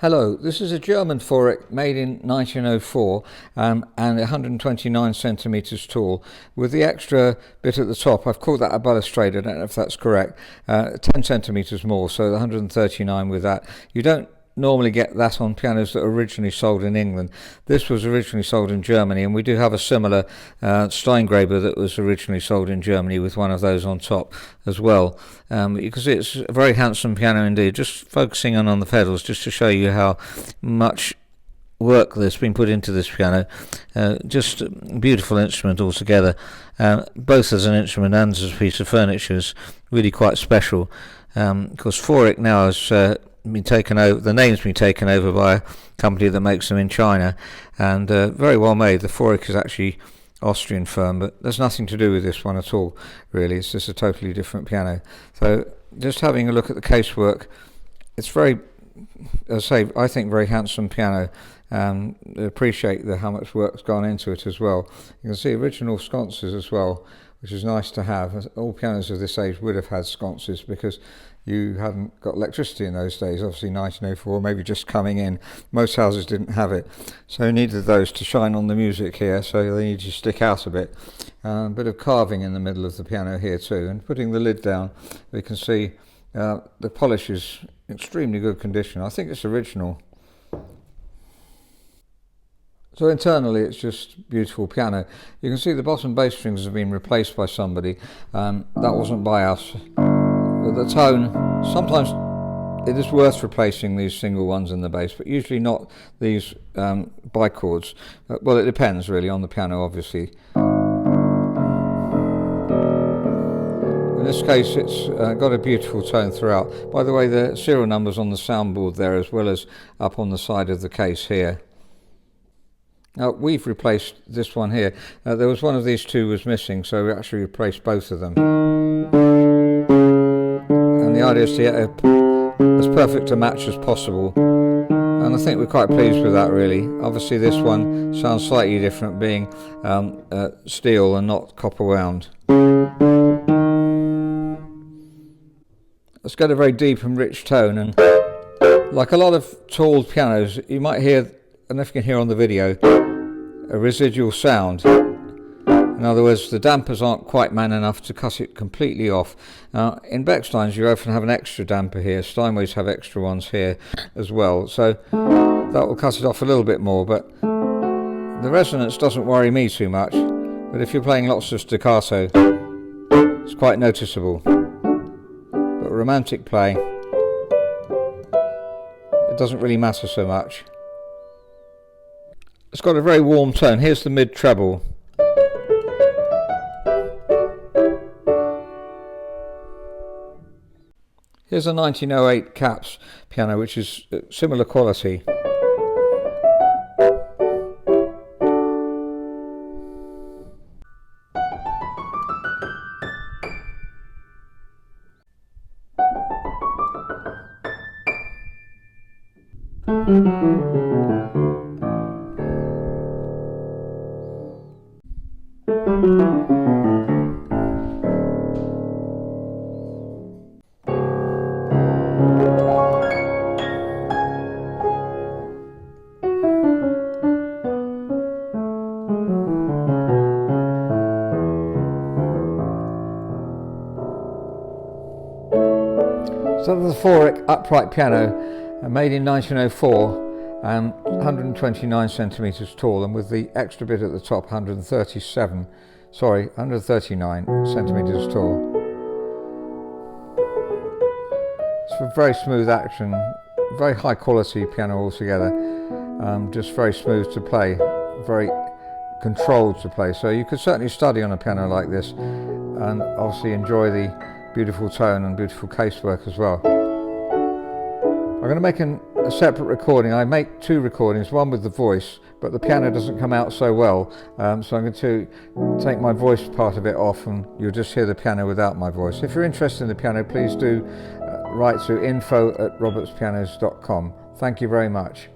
Hello, this is a German Feurich made in 1904 and 129 centimeters tall. With the extra bit at the top, I've called that a balustrade, I don't know if that's correct, 10 centimeters more, so 139 with that. You don't normally get that on pianos that are originally sold in England. This was originally sold in Germany, and we do have a similar Steingraber that was originally sold in Germany with one of those on top as well. You can see it's a very handsome piano indeed. Just focusing on the pedals just to show you how much work that's been put into this piano. Just a beautiful instrument altogether, both as an instrument and as a piece of furniture. Is really quite special. Of course, Feurich now has been taken over. The name's been taken over by a company that makes them in China, and very well made. The Feurich is actually Austrian firm, but there's nothing to do with this one at all, really. It's just a totally different piano. So just having a look at the casework, it's very, as I say, I think very handsome piano. Appreciate how much work's gone into it as well. You can see original sconces as well, which is nice to have. All pianos of this age would have had sconces because you hadn't got electricity in those days, obviously 1904, maybe just coming in. Most houses didn't have it, so you needed those to shine on the music here, so they need to stick out a bit. A bit of carving in the middle of the piano here too, and putting the lid down, we can see the polish is extremely good condition. I think it's original. So internally it's just beautiful piano. You can see the bottom bass strings have been replaced by somebody. That wasn't by us. But the tone, sometimes it is worth replacing these single ones in the bass, but usually not these bichords. Well, it depends really on the piano, obviously. In this case, it's got a beautiful tone throughout. By the way, the serial number's on the soundboard there, as well as up on the side of the case here. Now, we've replaced this one here. There was one of these two was missing, so we actually replaced both of them. And the idea is to get as perfect a match as possible. And I think we're quite pleased with that, really. Obviously, this one sounds slightly different, being steel and not copper wound. It's got a very deep and rich tone, and like a lot of tall pianos, you might hear, I don't know if you can hear on the video, a residual sound. In other words, the dampers aren't quite man enough to cut it completely off. In Bechsteins you often have an extra damper here. Steinways have extra ones here as well, so that will cut it off a little bit more, but the resonance doesn't worry me too much. But if you're playing lots of staccato, it's quite noticeable. But romantic playing, it doesn't really matter so much. It's got a very warm tone. Here's the mid treble. Here's a 1908 Caps piano, which is similar quality. So the Feurich upright piano, made in 1904, 129 centimeters tall, and with the extra bit at the top, 139 centimeters tall. It's a very smooth action, very high quality piano altogether. Just very smooth to play, very controlled to play. So you could certainly study on a piano like this, and obviously enjoy the beautiful tone and beautiful casework as well. I'm going to make a separate recording. I make two recordings, one with the voice, but the piano doesn't come out so well, so I'm going to take my voice part of it off, and you'll just hear the piano without my voice. If you're interested in the piano, please do write to info@robertspianos.com. Thank you very much.